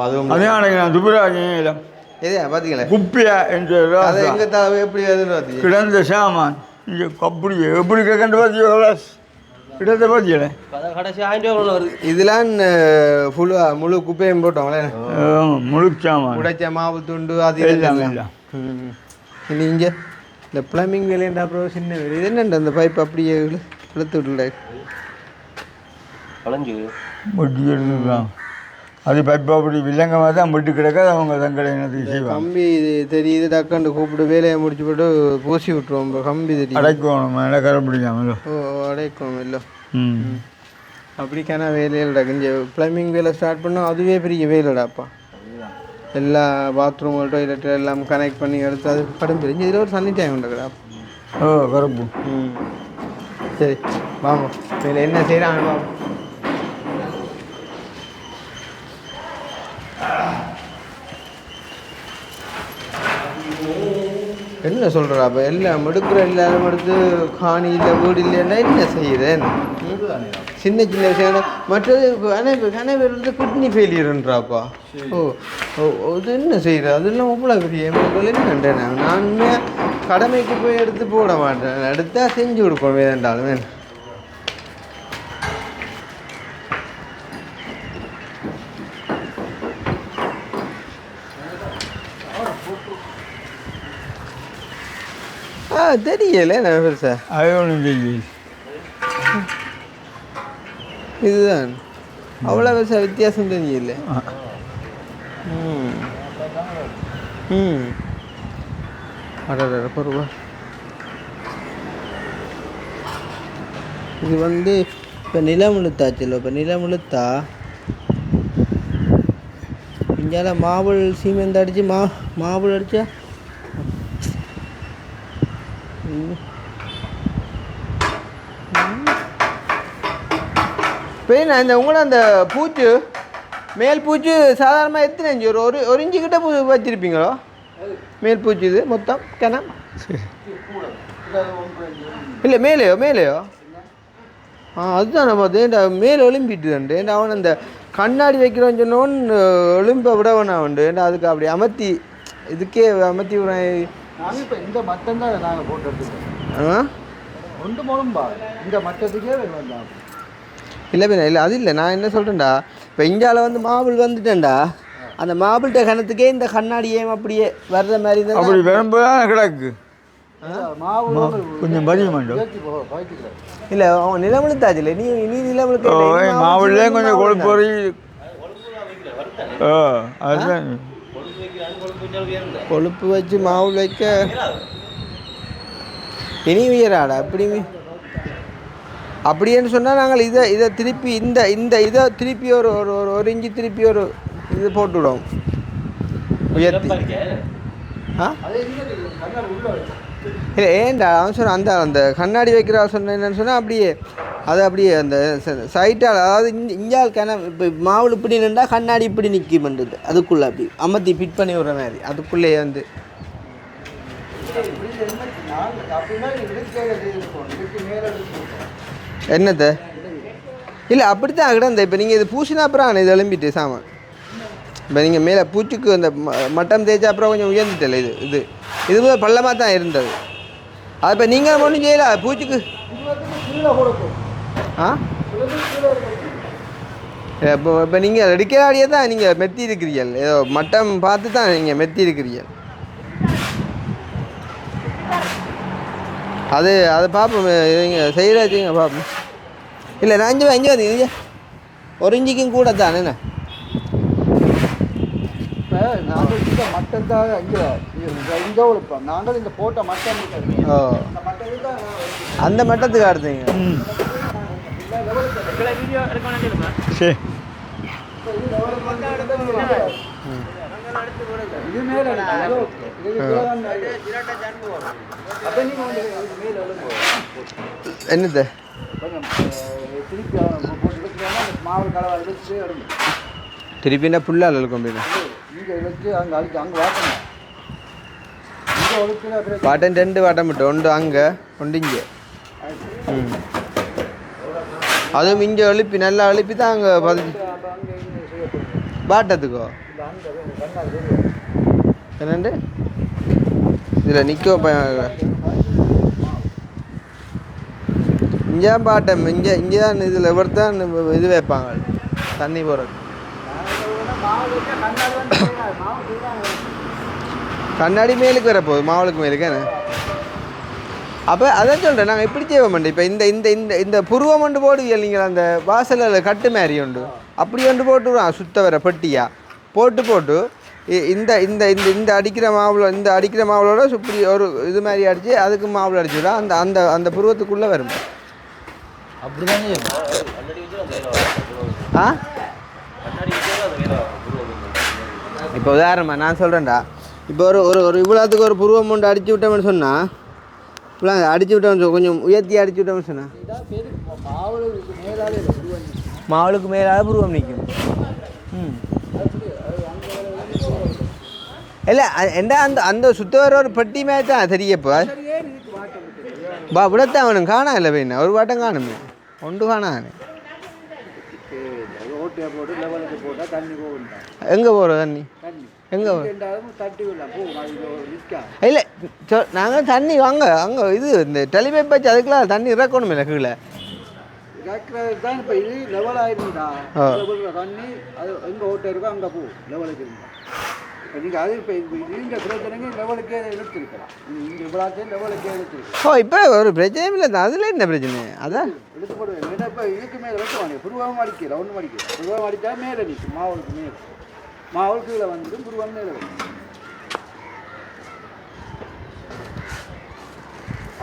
அதுவும் அதே அன்றைக்கி துப்புராஜன் இலம் எது பார்த்தீங்களா குப்பியா என்று அது எங்கள் தலை எப்படி வருதுன்னு பார்த்தீங்க. கிடந்த சாமான் இங்கே அப்படி எப்படி கண்டு பார்த்தீங்களா கிடந்த பார்த்தீங்களே இதெல்லாம் ஃபுல்லாக முழு குப்பையும் போட்டோங்களே. முழு சாமான் உடைச்ச மாவு துண்டு அது எல்லாம் இனி இங்கே இந்த ப்ளம்பிங் வேலையண்டா. அப்புறம் சின்ன வேலை இது என்னண்டா அந்த பைப் அப்படியே இழுத்து விட்டுல எடுத்துக்கலாம். அது பைப் அப்படி வில்லங்கமாக தான் விட்டு கிடக்காது. அவங்க தங்களை என்னத்துக்கு செய்வாங்க. கம்பி இது தெரியுது டக்குன்னு கூப்பிட்டு வேலையை முடிச்சு போட்டு பூசி விட்டுருவோம். கம்பி தெரியும் அடைக்கணும் மேலே கரை பிடிக்காம. அடைக்கணும் இல்லை அப்படிக்கான வேலையில் டக்குஞ்சு ப்ளம்பிங் வேலை ஸ்டார்ட் பண்ணோம். அதுவே பெரிய வேலைடாப்பா. எல்லா பாத்ரூம் டாய்லெட் எல்லாம் கனெக்ட் பண்ணி எடுத்து அது படம் பிரிஞ்சு இதில் ஒரு தண்ணி டைம் உண்டுக்கடா. கரப்பு சரி வாங்க வேலை என்ன செய்கிறாங்க வாங்க. என்ன சொல்கிறா அப்போ எல்லாம் எடுக்கிற எல்லாரும் எடுத்து காணி இல்லை வீடு இல்லைன்னா என்ன செய்யுறேன் சின்ன சின்ன விஷயம் மற்றது கணவர் வந்து கிட்னி ஃபெயிலியர்ன்றாப்பா இது என்ன செய்யுற அதெல்லாம் அவ்வளோ பெரிய என்னன்றேன் நானுமே கடமைக்கு போய் எடுத்து போட மாட்டேன் எடுத்தால் செஞ்சு கொடுப்போம் வேண்டாலும் தெரியல நான் பெருசா அது ஒன்றும் தெரியுது இதுதான் அவ்வளோ பெருசா வித்தியாசம் தெரியல பொருவா இது வந்து இப்போ நிலமுழுத்தாச்சுல்ல இப்போ நிலமுழுத்தா இங்கால மாவுள் சீமெண்ட் அடித்து மாவுள் அடித்தா பெயின் அந்த உங்களோட அந்த பூச்சு மேல் பூச்சு சாதாரணமாக எத்தனை இன்ச்சு ஒரு இன்ச்சு கிட்ட வச்சுருப்பீங்களோ மேல் பூச்சி இது மொத்தம் கிணம் இல்லை மேலேயோ அதுதான் நம்ம ஏண்டா மேலே எழும்பிட்டுதான்ட்டு ஏண்டா அவன் அந்த கண்ணாடி வைக்கிறோன்னு சொன்னோன்னு எழும்ப விட வேணாம் உண்டு ஏண்டா அதுக்கு அப்படி அமர்த்தி இதுக்கே அமர்த்தி விடுறேன் நாங்கள் இப்போ இந்த மட்டம் தான் நாங்கள் போட்டு எடுத்துக்கோம் ஒன்று மூலம்பா இந்த மட்டத்துக்கே வேணும் இல்லை அது இல்லை நான் என்ன சொல்கிறேன்டா இப்போ இந்தியாவில் வந்து மாபிள் வந்துட்டேன்டா அந்த மாபிள்கிட்ட கணத்துக்கே இந்த கண்ணாடியே அப்படியே வர்ற மாதிரி இருந்தால் அப்படி வரும்போது கிடக்கு மாவு கொஞ்சம் பதிய மாட்டோம் இல்லை அவன் நிலமுழுத்தாச்சு இல்லை நீ நிலமுழுக்க மாவுலே கொஞ்சம் கொழுப்பு அதுதான் கொழுப்பு வச்சு மாவு வைக்க இனி உயராடா அப்படின்னு சொன்னால் நாங்கள் இதை திருப்பி இதை திருப்பி ஒரு இன்ச்சு திருப்பி ஒரு இது போட்டு விடுவோம் உயர்த்தி இல்லை ஏன்டா அவன் சொன்ன அந்த கண்ணாடி வைக்கிற சொன்ன என்னன்னு சொன்னால் அப்படியே அந்த சைட்டால் அதாவது இஞ்சால் இப்போ மாவுள் இப்படி நின்றா கண்ணாடி இப்படி நிற்க பண்ணுறது அதுக்குள்ளே அப்படி அமர்த்தி ஃபிட் பண்ணி விடுற மாதிரி அதுக்குள்ளேயே வந்து என்னத்த இல்லை அப்படித்தான் கிடந்த இப்போ நீங்கள் இது பூசினா அப்புறம் இது எழும்பிட்டு சாமான் இப்போ நீங்கள் மேலே பூச்சிக்கு அந்த மட்டம் தேய்ச்சா அப்புறம் கொஞ்சம் உயர்ந்துட்டல இது பள்ளமாக தான் இருந்தது அது இப்போ நீங்கள் ஒன்றும் செய்யல பூச்சிக்கு இப்போ நீங்கள் அடிக்கலாடியே தான் நீங்கள் மெத்தி இருக்கிறீர்கள் ஏதோ மட்டம் பார்த்து தான் நீங்கள் மெத்தி இருக்கிறீர்கள் அதை பார்ப்போம் நீங்கள் செய்கிறாச்சுங்க பார்ப்போம் இல்லை நான் அஞ்சு வந்து ஒரு இஞ்சிக்கும் கூட தான் என்ன நாங்கள் இந்த மட்டம் தான் இங்கே உழைப்போம் நாங்கள் இந்த போட்ட மட்டம் அந்த மட்டத்துக்கு அடுத்தீங்க சரி இது மேலே என்னது திருப்பி மாவு கலவை வச்சு திருப்பினா புல்லால் இருக்கும் இங்கே வச்சு அங்கே அழிச்சு அங்கே வாட்டணும் இங்கே ஒழுக்கில் வாட்டன் 2 வாட்டம் விட்டு ஒன்று அங்கே ஒன்று இங்கே அதுவும் இங்கே எழுப்பி நல்லா எழுப்பி தான் அங்கே பதிஞ்சு வாட்டத்துக்கோ என்னண்டு இதில் நிற்க இங்கே பாட்டம் இங்கே தான் இதில் இவர் தான் இது வைப்பாங்க தண்ணி போகிறது கண்ணாடி மேலுக்கு வரப்போகுது மாவுளுக்கு மேலுக்கு என்ன அப்போ அதான் சொல்கிறேன் நாங்கள் எப்படி செய்வோம் மாட்டோம் இப்போ இந்த இந்த இந்த இந்த புருவம் ஒன்று போடுவீங்க நீங்கள் அந்த வாசலில் கட்டு மாதிரி உண்டு அப்படி ஒன்று போட்டுவிடுவான் சுத்த வர பெட்டியா போட்டு இந்த இந்த இந்த இந்த அடிக்கிற மாவுளோட இப்படி ஒரு இது மாதிரி அடித்து அதுக்கு மாவுளை அடிச்சுவிடா அந்த அந்த அந்த புருவத்துக்குள்ளே வரும் அப்படிதானே இப்போ உதாரணமாக நான் சொல்கிறேன்டா இப்போ ஒரு இவ்வளோத்துக்கு ஒரு புருவம் ஒன்று அடிச்சு விட்டோம்னு சொன்னால் இவ்வளோ அடிச்சு விட்டோம்னு கொஞ்சம் உயர்த்தி அடிச்சு விட்டோம்னு சொன்னால் மாவுளுக்கு மேலாக புருவம் நிற்கும் இல்லை என்ன அந்த அந்த சுத்த வர ஒரு பெட்டி மாதிரி தான் தெரியப்போ பா விடத்தான் அவனும் காணா இல்லை பையன் ஒரு வாட்டம் காணுமே ஒன்று காணானே ஓட்டையை போட்டு லெவலுக்கு போட்டால் தண்ணி போகும் எங்கே போகிறோம் தண்ணி தண்ணி எங்கே ரெண்டாவது தட்டி விடலாம் போகும் நிற்கா இல்லை நாங்கள் தண்ணி அங்கே இது இந்த டெலிபேப் வச்சு அதுக்கெல்லாம் தண்ணி இறக்கணும் இல்லை கீழே கேட்கறது தான் இப்போ இது லெவல் ஆயிருந்தா தண்ணி அது எங்கே ஓட்டை இருக்கோ அங்கே போ லெவலுக்கு இருந்தா இப்போ நீங்கள் அது இப்போ இந்த பிரச்சனைங்க லெவலுக்கே இழுத்துருக்கலாம் இங்கே இவ்வளோத்தையும் லெவலுக்கே இழுத்துருக்கலாம் ஓ இப்போ ஒரு பிரச்சனையும் இல்லை அதில் என்ன பிரச்சனை அதான் எடுத்து போடுவேன் ஏன்னா இப்போ இதுக்கு மேலே வெட்டுவாங்க புருவம் அடிக்கிற ஒன்றும் அடிக்கிற புருவம் அடித்தா மேலே நிற்கும் மாவுளுக்கு மேலே மாவுள் கீழே வந்துடும் புருவம் மேலே வரும்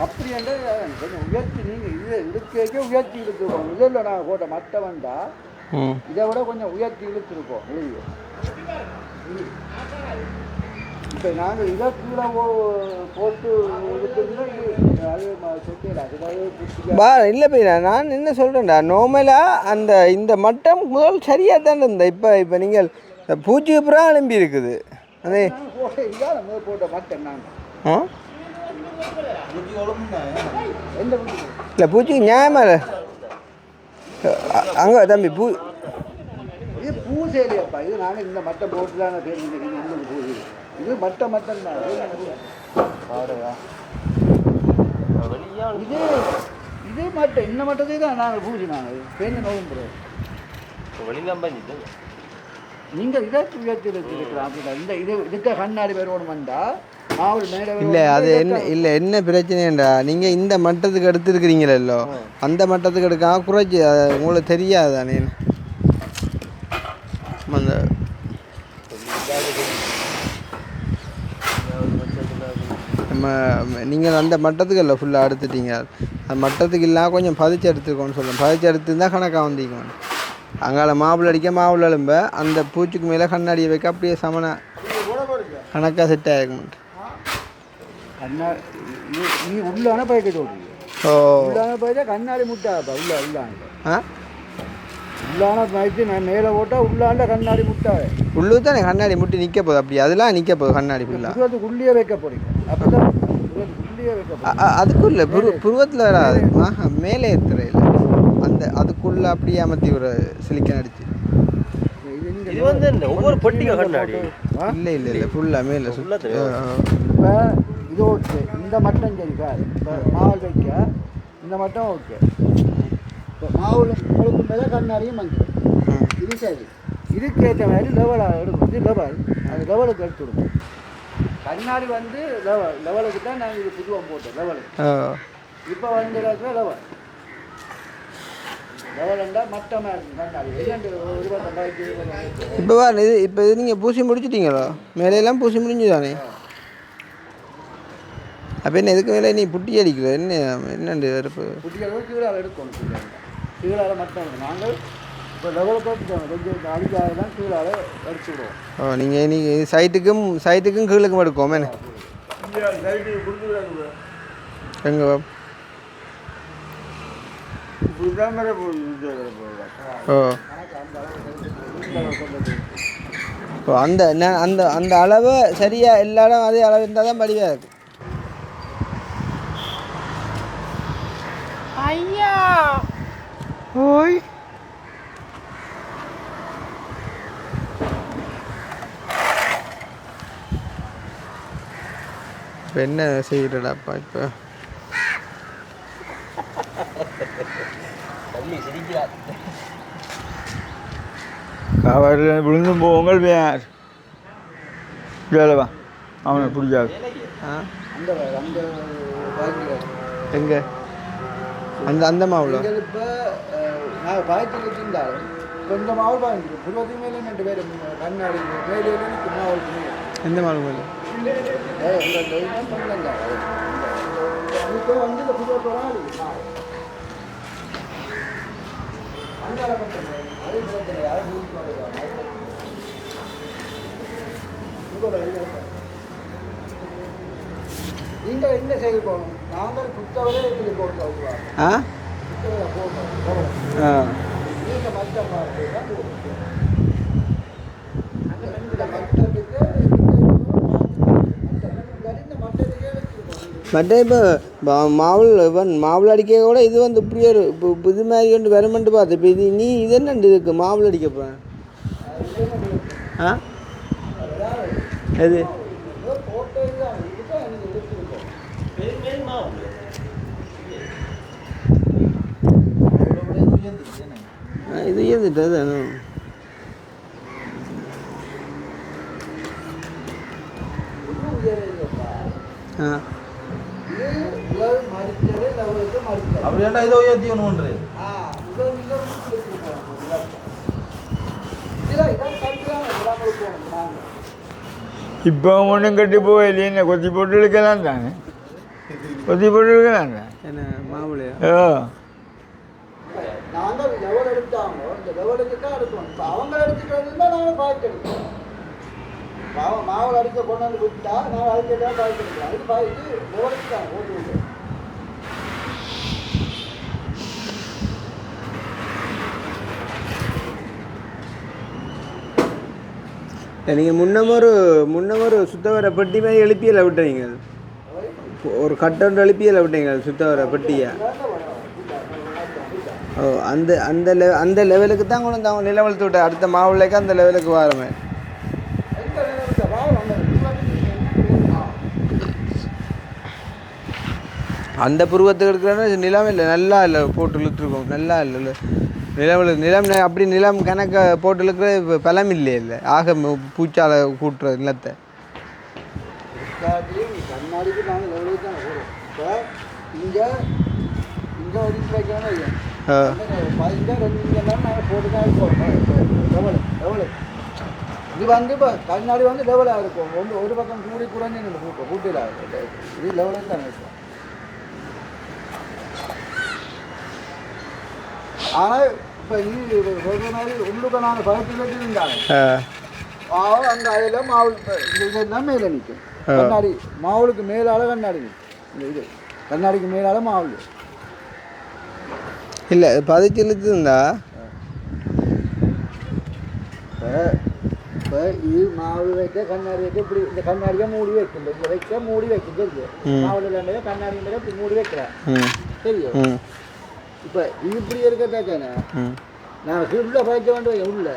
அப்படி என்றால் கொஞ்சம் உயர்த்தி நீங்கள் இது இழுக்க உயர்த்தி இழுத்துருக்கோம் இதில் நான் போட்ட மட்டை வந்தால் இதை விட கொஞ்சம் உயர்த்தி இழுத்துருக்கோம் வெளியே இப்போ நாங்கள் இதை கீழே போட்டு இழுத்துருந்தா அது சொத்தையில் பா இல்லை பையனா நான் என்ன சொல்கிறேன்டா நார்மலாக அந்த இந்த மட்டம் முதல் சரியாக தானே இருந்தேன் இப்போ நீங்கள் பூச்சி அப்புறம் அனுப்பி இருக்குது அதே போட்ட இதான் முதல் போட்ட மட்டை நாங்கள் ஆ எந்த பூச்சி இல்லை பூச்சிக்கு நியாயமா இல்லை அங்கே தம்பி இது பூ சேலியப்பா இது நாங்கள் இந்த மட்டை போட்டு தான் பேர் பூ இது மட்டை மட்டம் தான் இது இது மட்டை இந்த மட்டத்தை தான் நாங்கள் பூஜை நாங்கள் பேருந்து நோம்புறோம் நீங்கள் இதை உயர்த்தி வச்சிருக்கலாம் அப்படின்னா இந்த இது இதுக்கு கண்ணாடி பேரோடு வந்தால் மாவுள் மேலே இல்லை அது என்ன இல்லை என்ன பிரச்சனைண்டா நீங்கள் இந்த மட்டத்துக்கு எடுத்துருக்கிறீங்களோ அந்த மட்டத்துக்கு எடுக்காம குறைச்சி உங்களுக்கு தெரியாது தானே அந்த நம்ம நீங்கள் அந்த மட்டத்துக்கு இல்லை ஃபுல்லாக எடுத்துட்டீங்க அந்த மட்டத்துக்கு இல்லாமல் கொஞ்சம் பதிச்சு எடுத்துருக்கோன்னு சொல்லுவோம் பதிச்சு எடுத்துருந்தால் கணக்காக வந்திக்கணும் அங்கால மாவுள் அடிக்க மாவுள் எலும்ப அந்த பூச்சிக்கு மேலே கண்ணாடியை வைக்க அப்படியே சமனா கணக்காக செட் ஆகிருக்க நீ உள்ளான பைக்க சொல்றீங்க ஓ உள்ளான பைக்க கண்ணாடி முட்டாப்பா உள்ளான ஆ உள்ளான பைக்கு நான் மேலே போட்டால் உள்ளாண்ட கண்ணாடி முட்டாவே உள்ளு தானே கண்ணாடி முட்டி நிற்க போகுது அப்படி அதெல்லாம் நிற்க போகுது கண்ணாடி ஃபுல்லாக உள்ளே வைக்க போறீங்க அப்படிதான் உள்ளே வைக்க போறீங்க அதுக்குள்ள புருவத்தில் வராது மேலே ஏற்றுறையில் அந்த அதுக்குள்ளே அப்படியே அமர்த்தி ஒரு சிலிக்கன் அடிச்சு இது வந்து ஒவ்வொரு பொட்டிக்கும் கண்ணாடி இல்லை இல்லை இல்லை ஃபுல்லாக மேலே இப்போ இது ஓகே இந்த மட்டம் சரி சார் இப்போ மாவுள் வைக்க இந்த மட்டம் ஓகே இப்போ மாவுள் உங்களுக்கு மேலே கண்ணாடியும் வந்துடும் இது சரி இதுக்கேற்ற மாதிரி லெவலாக எடுக்கும் இது லெவல் அது லெவலுக்கு எடுத்துடுவோம் கண்ணாடி வந்து லெவலுக்கு தான் நாங்கள் இது புதுவம் போட்டோம் லெவலுக்கு இப்போ வந்து லெவல் லெவல்ண்டா மட்டமாக இருக்கும் கண்ணாடி 22 இப்போ இது இப்போ இது நீங்கள் பூசி முடிச்சிட்டீங்களோ மேலையெல்லாம் பூசி முடிஞ்சு தானே அப்போ என்ன இதுக்கு மேலே நீ புட்டி அடிக்கிற என்னண்டு வெறுப்பு புட்டி அளவு கீழால் எடுக்கணும் கீழால் மட்டும் இருக்கும் நாங்கள் இப்போ லெவலுக்கு எடுத்துக்கோங்க கொஞ்சம் அடிக்காக தான் கீழால் அடிச்சு விடுவோம் ஓ நீங்கள் சைட்டுக்கும் கீழுக்கும் எடுக்கும் என்ன எங்கே ஓ ஓ அந்த அந்த அந்த அளவு சரியாக எல்லா இடம் அதே அளவு இருந்தால் தான் படிவாக இருக்குது ஐயா ஓய் இப்போ என்ன செய்கிறடாப்பா இப்போ காவாரில் விழுந்து போங்கள் வேர் இல்லைவா அவனை பிடிக்காது அந்த அந்த எங்கே அந்த அந்த மாவுல இப்போ நான் பாய்ச்சல் இருந்தாலும் கொஞ்சம் மாவு பாய்ஞ்சிடும் புருவத்துக்கு மேலே 2 பேர் கண்ணாடி மேலே மாவுக்கு மேலே எந்த மாவு மேலே இப்போ வந்து இந்த புருவத்தோட நீங்கள் என்ன செய்து போகணும் நாங்கள் புத்தவரை இப்படி போட்டு ஆ ஆ நீங்கள் மட்டம் பார்த்து தான் போகணும் அந்த மட்டத்துக்கு மற்ற இப்போ மாவுள் அடிக்க கூட இது வந்து இப்படி ஒரு இப்போ இது மாதிரி கொண்டு வரமெண்ட்டு பார்த்து இப்போ இது நீ இது என்னண்டு இருக்கு மாவுள் அடிக்க போகிறேன் ஆ எது இது ஏதுட்டு அது ஆ அப்படியாண்டா இதை உயர்த்தி ஒன்று பண்ணுறது இப்போ ஒன்றும் கட்டி போகலையே என்ன கொத்தி போட்டு இழுக்கலாம் தானே கொத்தி போட்டு இழுக்கலாம் தான் என்ன மாவுளையா நாங்கள் லெவல் எடுத்தாங்க இந்த லெவலுக்கு தான் எடுக்கணும் இப்போ அவங்க எடுத்துக்கிறது தான் நாங்கள் பாய்க்கு எடுக்கணும் மாவல் அடிக்க கொண்டு வந்து விட்டா நாங்கள் அதுக்கு தான் பாய்க்கு எடுக்கலாம் அதுக்கு பாய்க்கு லெவலுக்கு தான் போட்டு விடுறோம். நீங்கள் முன்னமொரு சுத்த வர பெட்டி மாதிரி எழுப்பியில் விட்டுறீங்க ஒரு கட்டொன்று எழுப்பியில் விட்டீங்க சுத்த வர பெட்டியை ஓ அந்த லெவலுக்கு தான் கொண்டு வந்து அவங்க நிலவழுத்து விட்ட அடுத்த மாவுளைக்கு அந்த லெவலுக்கு வரமே அந்த புருவத்துக்கு இருக்கிறன்னா நிலம் இல்லை நல்லா இல்லை போட்டு இழுத்துருக்கோம் நல்லா இல்லை நிலம் அப்படி நிலம் கணக்க போட்டு இழுக்கிற இப்போ பலம் இல்லை ஆக பூச்சால கூட்டுற நிலத்தை கண்ணாடிக்கு நாங்கள் லெவலுக்கு தான் போகிறோம் இப்போ இங்கே ஒதுக்கி வைக்கணும் இல்லை நாங்கள் போட்டு தான் இருக்கோம் லெவலு இது வந்து இப்போ கண்ணாடி வந்து லெவலாக இருக்கும் ஒரு பக்கம் கூடி குறைஞ்சி நீங்கள் கூட்டியில் இது லெவலுக்கு தான் இருக்கும். ஆனால் இப்போ இது சொல்கிற மாதிரி உள்ளுக்க நாங்கள் பக்கத்தில் இருந்தாங்க அந்த அதில் மாவு இதெல்லாம் மேலே நிற்கும் கண்ணாடி மாவுளுக்கு மேலால் கண்ணாடி நிற்கும் இது கண்ணாடிக்கு மேலால் மாவு இல்லை பதிச்சு இழுத்துருந்தா இப்போ இது மாவு வைக்க கண்ணாடி வைக்க இப்படி இந்த கண்ணாடியை மூடி வைக்கும் இங்கே வைக்க மூடி வைக்கும் தெரியும் மாவுல இல்லாமல் கண்ணாடி மேலே இப்படி மூடி வைக்கிறேன் தெரியும். இப்போ இது இப்படி இருக்கட்டாச்சானே நாங்கள் உள்ள பயிற்சி வேண்டிய உள்ள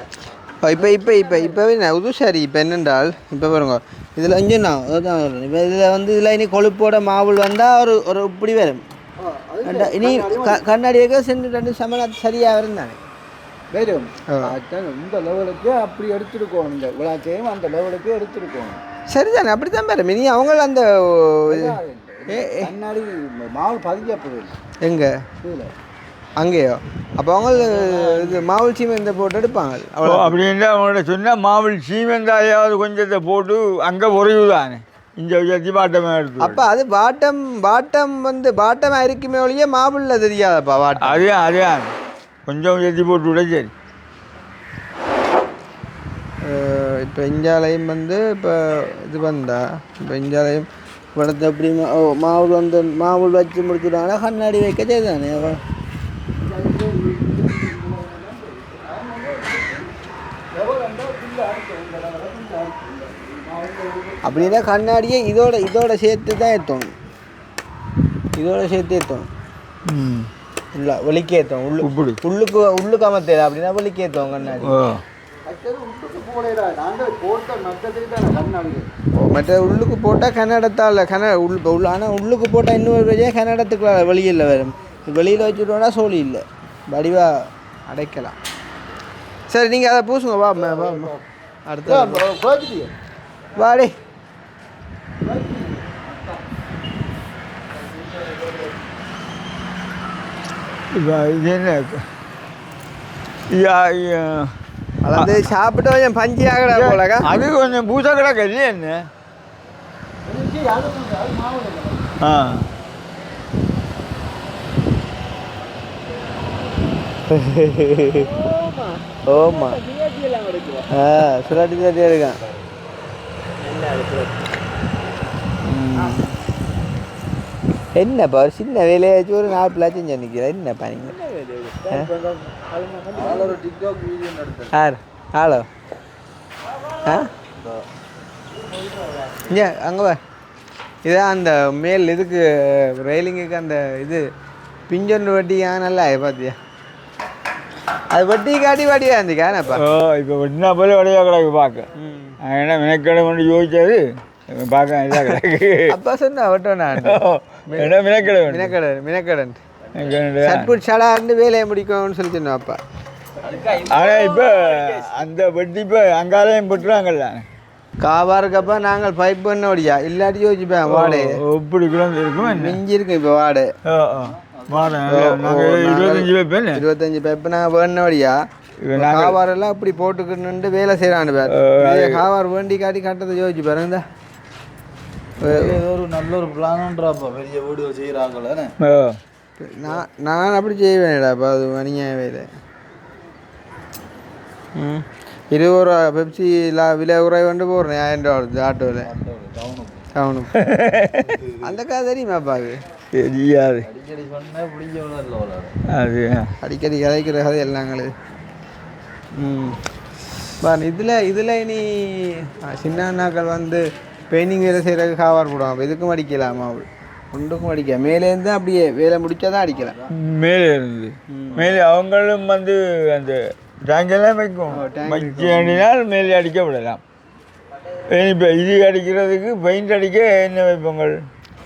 இப்போவே நான் உதுசாரி இப்போ என்னென்றால் இப்போ பாருங்க இதில் அஞ்சுண்ணா அதுதான் இப்போ இதில் வந்து இதில் இனி கொழுப்போட மாவுள் வந்தால் ஒரு இப்படி வரும் இனி கண்ணாடி வைக்க சென்று ரெண்டு சமண சரியாக இருந்தானே வரும் இந்த லெவலுக்கு அப்படி எடுத்துருக்கோம் இந்த விழாக்கையும் அந்த லெவலுக்கு எடுத்துருக்கோம் சரிதானே அப்படி தான் பேர் இனி அவங்க அந்த கண்ணாடி மாவு பதிக்கப்போது எங்கே அங்கேயோ அப்போ அவங்க இது மாவுள் சீமெந்தை போட்டு எடுப்பாங்க அவ்வளோ அப்படின்ட்டு அவங்கள்ட்ட சொன்னால் மாவுள் சீமெந்தாயாவது கொஞ்சத்தை போட்டு அங்கே உறையுதானே இங்கே வச்சு பாட்டமாக எடுத்து அப்போ அது பாட்டம் வந்து பாட்டமாக இருக்குமே ஒழிய மாவுளில் தெரியாதப்பா பாட்டம் அதே கொஞ்சம் ஏற்றி போட்டு விட சரி. இப்போ இஞ்சாலையும் வந்து இப்போ இது வந்தா இப்போ இஞ்சாலையும் படத்தை எப்படி மாவுள் வந்து மாவுள் வச்சு முடிச்சுட்டாங்கன்னா கண்ணாடி வைக்க செய்தானே அப்படின்னா கண்ணாடியே இதோட சேர்த்து தான் ஏற்றணும் இல்லை வெளிக்கு ஏற்றோம் உள்ளுக்கு அமர்த்தல அப்படின்னா வெளிக்கு ஏற்றோம் கண்ணாடி மற்ற உள்ளுக்கு போட்டால் கன்னடத்தால் ஆனால் உள்ளுக்கு போட்டால் இன்னொரு வழியாக கன்னடத்துக்குள்ள வெளியில் வரும் வெளியில் வச்சுட்டோன்னா சோழி இல்லை வடிவாக அடைக்கலாம். சரி நீங்கள் அதை பூசுங்க வா அடுத்த வாடி இது என்ன அது சாப்பிட்டு கொஞ்சம் பஞ்சி ஆகடா போலக்கா அது கொஞ்சம் பூசா கிடக்கு இல்லையா என்ன ஓமா சுராட்டி சுராட்டியாக இருக்கான். என்னப்பா ஒரு சின்ன வேலையாச்சும் ஒரு 4 லட்சம் நிற்கிறேன் என்னப்பா நீங்கள் யார் ஹலோ இங்கே அங்கே வா இதான் அந்த மேல் இதுக்கு ரெயிலிங்குக்கு அந்த இது பிஞ்சொன்று வட்டியா நல்லா பார்த்தியா அது வட்டி காட்டி வட்டியா இருந்துக்கானப்பா. ஓ இப்போ வெட்டினா போல வடிவா கிடக்கு பார்க்க. ஏன்னா மினக்கடை கொண்டு யோசிச்சது பார்க்க இதாக கிடக்கு. அப்பா சொன்னா வட்டோண்ணா ஏன்னா மினக்கடை மினக்கடன் சட்புட் சடா இருந்து வேலையை முடிக்கும்னு சொல்லி சொன்னோம் அப்பா. ஆனால் இப்போ அந்த வட்டி இப்போ அங்காலையும் போட்டுறாங்கல்ல காவாருக்கப்பா நாங்கள் பைப் பண்ண முடியா இல்லாட்டி யோசிப்பேன் வாடகை எப்படி குழந்தை இருக்கும் மிஞ்சி இருக்கு இப்போ வாடகை. நாங்கள் 25 பேர் 25 பைப்பு நாங்கள் வேணும் வழியா காவாரெல்லாம் இப்படி போட்டுக்கணுன்ட்டு வேலை செய்கிறான்னு பேர் காவார் வேண்டி காட்டி கட்டத்தை யோசிச்சு பாருங்க. ஒரு நல்ல ஒரு பிளான்ன்றாப்பா பெரிய வீடு செய்கிறாங்களே. நான் அப்படி செய்வேன்டாப்பா அது வணிக வேலை. 20 ரூபா பெப்சி விலை குறை கொண்டு போடுறேன் 1000 ரூபா வருது ஆட்டோவில் டவுனுக்கு. அந்த கதை தெரியுமாப்பா அது தெரியாது. அடிக்கடி சொன்னா பிடிக்க அது அடிக்கடி கதைக்கிற கதை எல்லாங்களுக்கு. பாரு இதில் இனி சின்ன அண்ணாக்கள் வந்து பெயிண்டிங் வேலை செய்கிறதுக்கு காவார் போடுவாங்க. இதுக்கும் அடிக்கலாமா அவள் ஒன்றுக்கும் அடிக்க மேலேருந்து அப்படியே வேலை முடித்தா தான் அடிக்கலாம். மேலே இருந்து மேலே அவங்களும் வந்து அந்த டேங்கெல்லாம் வைக்கும் வச்சு அடினால் மேலே அடிக்க விடலாம். இப்போ இது அடிக்கிறதுக்கு பெயிண்ட் அடிக்க என்ன வைப்பாங்கள்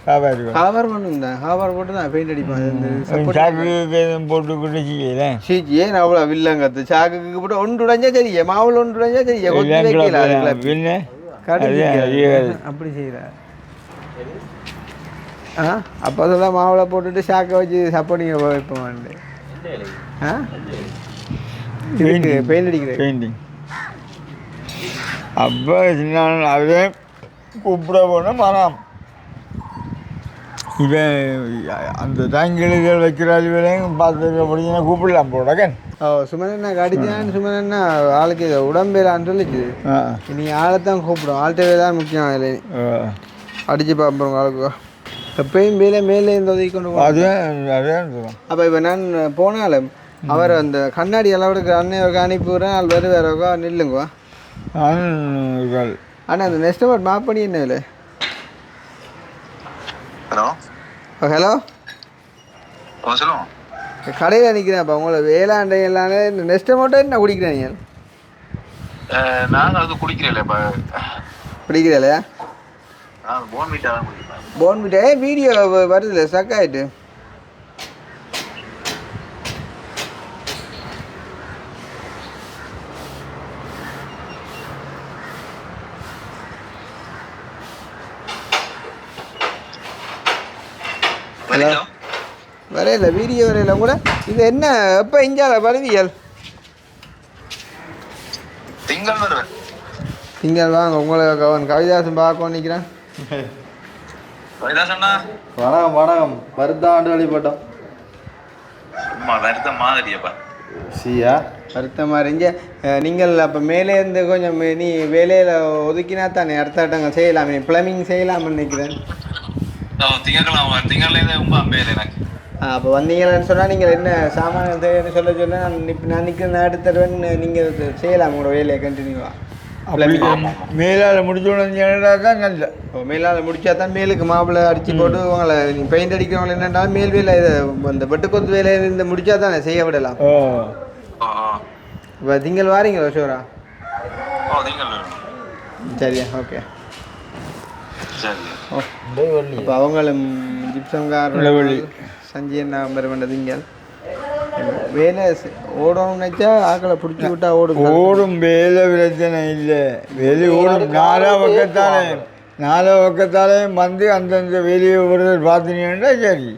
காவார் பண்ணுங்க தான் காவார் போட்டு தான் பெயிண்ட் அடிப்பாங்க. சாக்கு போட்டுக்கிட்டு செய்யல சீச்சியே நான் அவ்வளோ வில்லங்கத்து சாக்குக்கு போட்டு ஒன்று உடைஞ்சா சரியே மாவுள் ஒன்று உடைஞ்சா சரியே பின்ன அப்படி செய்கிறார். அப்போ தான் மாவுளை போட்டுட்டு சாக்கை வச்சு சப்போர்ட்டிங்க வைப்போமாண்டு பெயிண்ட் அடிக்கிறேன் பெயிண்டிங். அப்போ சின்ன அதே கூப்பிட போனால் மரம் இவன் அந்த டேங்கிகள் வைக்கிறாள் வேலையும் பார்த்து முடிஞ்சுன்னா கூப்பிடலாம் போடக்கன். சுமனண்ணா கடிச்சான்னு சுமனண்ணா ஆளுக்கு இதை உடம்பேலான்னு சொல்லிச்சு. நீ ஆளைத்தான் கூப்பிடும் ஆள்கிட்டவே தான் முக்கியம் இல்லை அடித்து பார்ப்போம் ஆளுக்கு எப்பயும் மேலே இந்த உதவி கொண்டு அதுதான். அப்போ இப்போ நான் போனாலும் அவர் அந்த கண்ணாடி அளவுக்கு அன்னையோக்கு அனுப்பிவிட்றேன் நாள் வேறுக்கா நில்லுங்கோ. ஆனால் அந்த நெக்ஸ்ட் வாட் மாப் பண்ணி என்ன இல்லை. ஹலோ ஹலோ சொல்லுவோம் கடையில் நிற்கிறேன்ப்பா உங்களை வேளாண்டை எல்லாமே இந்த நெக்ஸ்ட் அமௌண்ட்டை என்ன குடிக்கிறேன் நாங்கள் அது குடிக்கிறேன்ப்பா பிடிக்கிறேன் இல்லையா போன்விட்டா தான் குடிப்பேன். போன்விட்டா வீடியோ வருதுல்ல ஸ்டக் ஆகிட்டு. ஹலோ வரையில வீடியோ வரையில கூட இது என்ன எப்போ இஞ்சால வருவியல் திங்கள் வருவேன். திங்கள் வாங்க உங்களை கவிதாசன் பார்க்க நிற்கிறேன். கவிதாசண்ணா வணக்கம் வணக்கம் வருத்தாண்டு வழிபட்டோம் சும்மா வருத்த மாதிரியப்பா சியா வருத்த மாதிரிங்க நீங்கள் அப்போ மேலே இருந்து கொஞ்சம் நீ வேலையில் ஒதுக்கினா தானே அடுத்த ஆட்டங்கள் செய்யலாம் நீ பிளம்பிங் செய்யலாம்னு நினைக்கிறேன். திங்கள்லேருந்து ரொம்ப மேலே எனக்கு அப்போ வந்தீங்கன்னு சொன்னால் நீங்கள் என்ன சாமான் தேவைன்னு சொல்ல நான் நிற்கிற அடுத்த தடவை நீங்கள் செய்யலாம் உங்களோட வேலையை கண்டினியூவாக. மேலால் முடிச்சோன்னா தான் நல்ல மேலால் முடிச்சா தான் மேலுக்கு மாப்பிள்ளை அடித்து போட்டு உங்களை பெயிண்ட் அடிக்கிறவங்க என்னென்றாலும் மேல் வேலை இதை இந்த வெட்டுக்கொத்து வேலையை இந்த முடிச்சா தானே செய்ய விடலாம். இப்போ திங்கள் வாரீங்களா ஷோரா? சரியா ஓகே இப்போ அவங்களும் ஜிப்சம்கார் சஞ்சய் நம்பர் பண்ண திங்கள் வேலை ஓடணும்னு நினச்சா ஆக்களை பிடிச்சி விட்டா ஓடும் வேலை பிரச்சனை இல்லை வேலை ஓடும் நாலா பக்கத்தாலேயும் வந்து அந்தந்த வேலையை ஒருத்தர் பார்த்துனீங்கன்னா சரி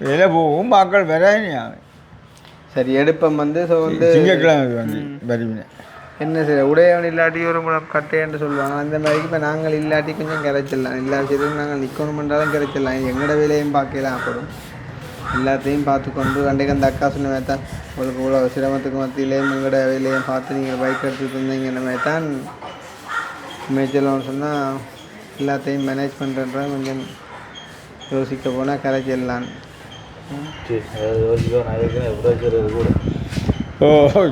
வேலை போகும் மக்கள் வரானியா. சரி எடுப்பம் வந்து ஸோ வந்து திங்கக்கிழமை வந்து வருவினேன் என்ன சரி உடையவன் இல்லாட்டி ஒரு முடம் கட்டைன்னு சொல்லுவாங்க அந்த மாதிரிக்கு இப்போ நாங்கள் இல்லாட்டி கொஞ்சம் கரைச்சிடலாம் எல்லா விஷயத்தையும் நாங்கள் நிற்கணுமென்றாலும் கரைச்சிடலாம் எங்களோட வேலையும் பார்க்கலாம் அப்படும் எல்லாத்தையும் பார்த்துக்கொண்டு அன்றைக்கு அந்த அக்கா சொன்ன மாதிரி தான் உங்களுக்கு இவ்வளோ சிரமத்துக்கு மத்தியிலேயும் எங்களோட வேலையும் பார்த்து நீங்கள் பைக் எடுத்துகிட்டு இருந்தீங்கன்ற மாதிரி தான் மேய்ச்சல்னு சொன்னால் எல்லாத்தையும் மேனேஜ் பண்ணுறன்ற கொஞ்சம் யோசிக்க போனால் கரைச்சிடலான்னு.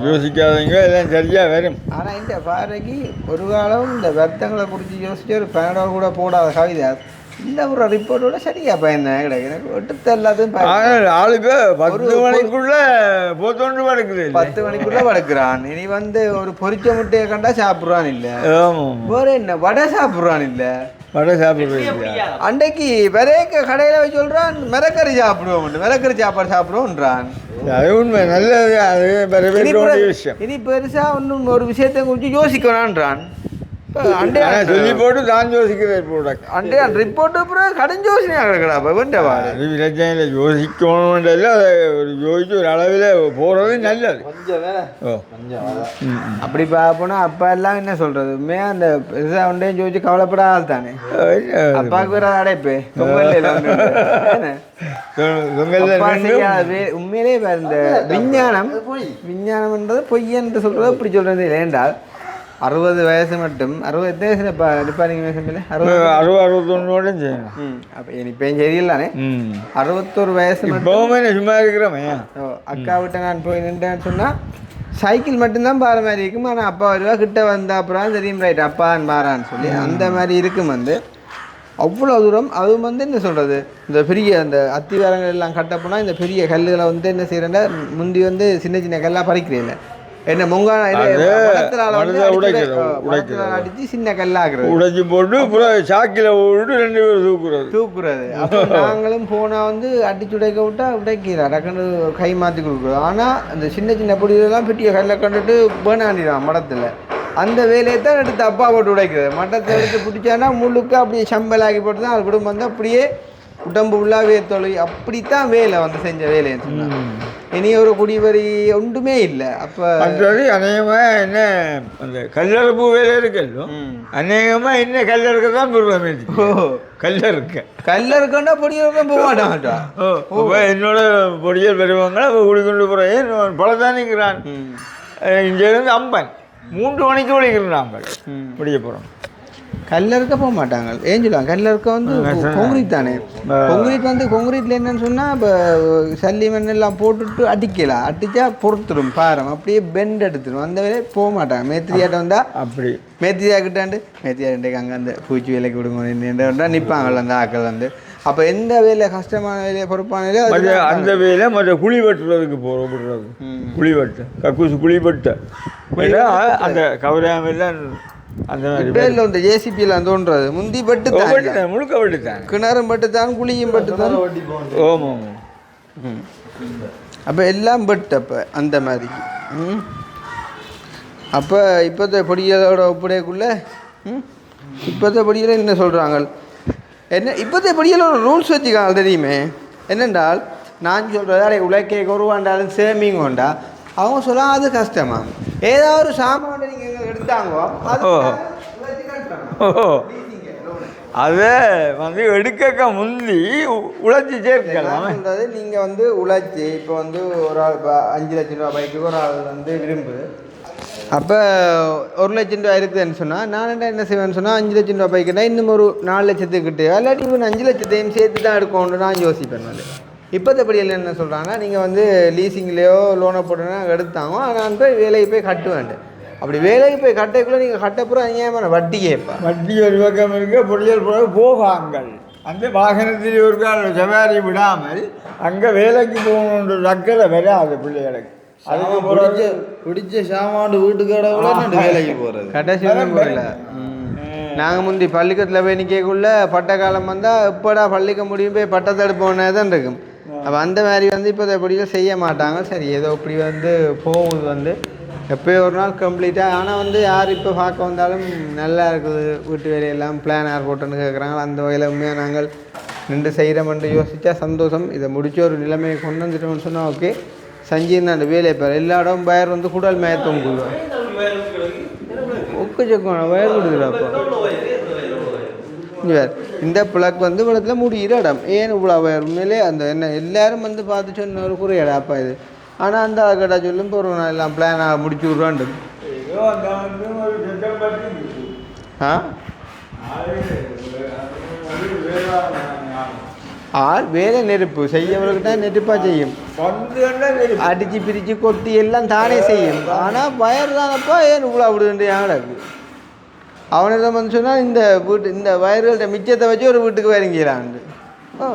யோசிக்காதீங்க எல்லாம் சரியாக வரும். ஆனால் இந்த பார்வைக்கு ஒரு காலம் இந்த வருத்தங்களை குறித்து யோசிச்சு ஒரு பேனடோல் கூட போடாத கவிதை இந்த ஒரு ரிப்போர்ட்டோட சரியா பயந்தேன் கிடையாது எனக்கு எடுத்த எல்லாத்தையும் ஆளுக்கு 10 மணிக்குள்ள போத்தோண்டு படுக்குது 10 மணிக்குள்ள படுக்கிறான் இனி வந்து ஒரு பொரிச்ச முட்டையை கண்டா சாப்பிட்றான் இல்லை வேற என்ன வடை சாப்பிட்றான் இல்லை வடை சாப்பிட்றது அன்றைக்கு விரைக்க கடையில் வச்சு சொல்கிறான் மிரக்கறி சாப்பிடுவோம் மிரக்கறி சாப்பாடு சாப்பிடுவோன்றான் அது உண்மை நல்லது அது விஷயம் இனி பெருசா ஒன்றும் ஒரு விஷயத்தை குறித்து யோசிக்கணுன்றான் சொல்லி போட்டு தான் யோசிக்கிறேன் அண்டையா ரிப்போர்ட் அப்புறம் கடன் யோசனையாக கிடக்கடா இப்போ வேண்டவா அது பிரச்சனையில் யோசிக்கணும்ன்றதில்ல அதை ஒரு யோசிச்சு ஒரு அளவில் போகிறது நல்லது ஓ அப்படி பார்ப்போனா அப்பா எல்லாம் என்ன சொல்றது உண்மையா அந்த பெருசா ஒன்றையும் யோசிச்சு கவலைப்படாத தானே அப்பாவுக்கு வேற அடைப்பு உண்மையிலே இந்த விஞ்ஞானம்ன்றது பொய்யன்று சொல்றது அப்படி சொல்றது இல்லை என்றால் 60 வயசு மட்டும் 60 எத்தனை வயசுல நிப்பாருங்க வயசு மேலே 61 செய்யணும் அப்போ இப்பயும் சரியில்லானே 61 வயசு சும்மா இருக்கிறோமே அக்கா விட்ட நான் போய் நின்றேன்னு சொன்னால் சைக்கிள் மட்டும்தான் பாரு மாதிரி இருக்கும் ஆனால் அப்பா வருவா கிட்ட வந்த அப்புறம் தெரியும் ரைட் அப்பா தான் பாரான்னு சொல்லி அந்த மாதிரி இருக்கும் வந்து அவ்வளோ தூரம் அதுவும் வந்து என்ன சொல்கிறது இந்த பெரிய அந்த அத்திவாரங்கள் எல்லாம் கட்டப்போனால் இந்த பெரிய கல்லுகளை வந்து என்ன செய்கிறேன்னா முந்தி வந்து சின்ன சின்ன கல்லாக பறிக்கிறேன் என்ன முங்கான அடிச்சு சின்ன கல்லாக்குறது உடைச்சி போட்டு சாக்கில் போட்டு 2 பேர் தூக்குறது அப்போ நாங்களும் போனால் வந்து அடிச்சு உடைக்க விட்டா உடைக்கிறா டக்குன்னு கை மாற்றி கொடுக்குறோம் ஆனால் அந்த சின்ன சின்ன பொடியெல்லாம் பெரிய கல்லை கண்டுட்டு பேனாண்டிடான் மடத்தில் அந்த வேலையை தான் எடுத்து அப்பா போட்டு உடைக்கிறது மட்டத்தை எடுத்து பிடிச்சானா முழுக்க அப்படியே சம்பலாக்கி போட்டு தான் அது குடும்பம் வந்து அப்படியே உடம்பு உள்ளாவே தொழில் அப்படித்தான் வேலை வந்து செஞ்ச வேலைன்னு சொன்னாங்க இனி ஒரு குடிவரி ஒன்றுமே இல்லை அப்போ அநேகமாக என்ன அந்த கல்லறுப்பு வேலை இருக்கല്ലോ அநேகமாக என்ன கல்லறுக்க தான் போடுவாங்க கல்லறுக்கண்டா பொடியல் போக மாட்டாங்கட்டா என்னோட பொடியல் பெறுவாங்க குடிக்கொண்டு போகிறேன் பழதான் நிற்கிறான் இங்கேருந்து 3 மணிக்கு விழிக்கிறாங்க முடிய போகிறோம் கல்லறுக்க போக மாட்டாங்க ஏன் சொல்லுவாங்க கல்லறுக்க வந்து கொங்கிரீட் தானே கொங்கிரீட் வந்து கொங்கிரீட்டில் என்னன்னு சொன்னால் இப்போ சல்லி மண்ணெல்லாம் போட்டுட்டு அடிக்கலாம் அடித்தா பொறுத்துடும் பாரம் அப்படியே பெண்ட் எடுத்துடும் அந்த வேலையை போக மாட்டாங்க மேத்திரியாட்ட வந்தால் அப்படி மேத்திரியாக்கிட்டாண்டு மேத்திரியாண்டேக்கு அங்கே அந்த பூச்சி வேலைக்கு விடுங்க நிற்பாங்கள்ல அந்த ஆக்கள் வந்து அப்போ எந்த வேலை கஷ்டமான வேலையை பொறுப்பான வேலையை அந்த வேலை மற்ற குழி வெட்டுறதுக்கு போடுறது குழி வெட்ட கக்கூசு குழி வெட்ட அந்த கவராமெல்லாம் அந்த மாதிரி இந்த ஜேசிபியில் தோன்றது முந்தி பட்டு முழுக்க பட்டுத்தான் கிணறும் பட்டுத்தான் குழியும் பட்டுத்தான் ஓம் அப்போ எல்லாம் பட்டு அப்போ அந்த மாதிரி அப்போ இப்போத்த பொடியலோட ஒப்படைக்குள்ள இப்போத்த பொடியில் என்ன சொல்கிறாங்க என்ன இப்போத்த பொடியில் ஒரு ரூல்ஸ் வச்சுக்காங்க தெரியுமே என்னென்றால் நான் சொல்கிறது உழைக்க குருவாண்டாலும் சேமிங் கொண்டா அவங்க சொல்லலாம் அது கஷ்டமா ஏதாவது ஒரு சாமான் நீங்கள் எங்களுக்கு எடுத்தாங்கோ அதை வந்து எடுக்க முந்தி உழைச்சி சேர்க்கலாம் சொல்கிறது நீங்கள் வந்து உழைச்சி இப்போ வந்து ஒரு ஆள் இப்போ 5 லட்சம் ரூபா பைக்கு ஒரு ஆள் வந்து விரும்புது அப்போ 1 லட்சம் ரூபா இருக்குதுன்னு சொன்னால் நான் என்ன செய்வேன்னு சொன்னால் 5 லட்சம் ரூபா பைக்குன்னா இன்னும் ஒரு 4 லட்சத்துக்கிட்டே இல்லாட்டி இவன் 5 லட்சத்தையும் சேர்த்து தான் எடுக்கணும்னு நான் யோசிப்பேன் அது இப்போத்தப்படியில் என்ன சொல்கிறாங்கன்னா நீங்கள் வந்து லீசிங்லேயோ லோனை போட்டோன்னா எடுத்தாங்க நான் போய் வேலைக்கு போய் கட்டுவேன் அப்படி வேலைக்கு போய் கட்டக்குள்ளே நீங்கள் கட்டப்புறம் அநியாயமான வட்டி கேட்பேன் வட்டி ஒரு பக்கம் இருக்க பொடியல் போகாங்கள் அந்த வாகனத்தில் ஒரு கால் சவாரி விடாமல் அங்கே வேலைக்கு போகணுன்ற அக்கறை வராது பிள்ளைகளுக்கு அதுக்கு பிடிச்ச சாமான் வீட்டுக்கு வேலைக்கு போகிறது கடைசி போகல நாங்கள் முந்தி பள்ளிக்கூடத்தில் போய் நிற்கக்குள்ள பட்ட காலம் வந்தால் எப்படா பள்ளிக்க முடியும் போய் பட்டத்தை எடுப்போன்னே தான் இருக்கும் அப்போ அந்த மாதிரி வந்து இப்போ எப்படியும் செய்ய மாட்டாங்க சரி ஏதோ இப்படி வந்து போகுது வந்து எப்போயோ ஒரு நாள் கம்ப்ளீட்டாக ஆனால் வந்து யார் இப்போ பார்க்க வந்தாலும் நல்லா இருக்குது வீட்டு வேலையெல்லாம் பிளான் யார் போட்டோன்னு கேட்குறாங்க அந்த வகையில் உண்மையாக நாங்கள் நின்று செய்கிறோம்னு யோசித்தா சந்தோஷம் இதை முடிச்ச ஒரு நிலைமையை கொண்டு வந்துட்டோம்னு சொன்னால் ஓகே சஞ்சீர்னா அந்த வேலையை பாரு எல்லா இடம் பயர் வந்து குடல் மேயத்தம் கொடுவோம் ஒக்கு சொக்கணும் வயர் கொடுக்குறாப்போ இந்த பிளக் வந்து இவ்வளோத்துல முடிகிற இடம் ஏன் இவ்வளோ வயர் உண்மையிலே அந்த என்ன எல்லாரும் வந்து பார்த்து சொன்ன ஒரு குறை இடாப்பா இது ஆனால் அந்த கடை சொல்லும் இப்போ ஒரு நான் எல்லாம் பிளானாக முடிச்சு விட்றாண்டு ஆள் வேலை நெருப்பு செய்யவர்கிட்ட நெருப்பாக செய்யும் அடித்து பிரித்து கொட்டி எல்லாம் தானே செய்யும் ஆனால் வயர் தானப்பா ஏன் இவ்வளோ விடுது யாருக்கு அவனிடம் வந்து சொன்னால் இந்த வயர்கள்ட்ட மிச்சத்தை வச்சு ஒரு வீட்டுக்கு வரங்கிடலாண்டு. ஓ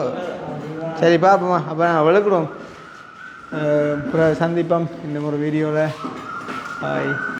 சரி பார்ப்போம்மா. அப்போ நான் விளக்குறோம். அப்புறம் சந்திப்போம் இந்த ஒரு வீடியோவில். பாய்.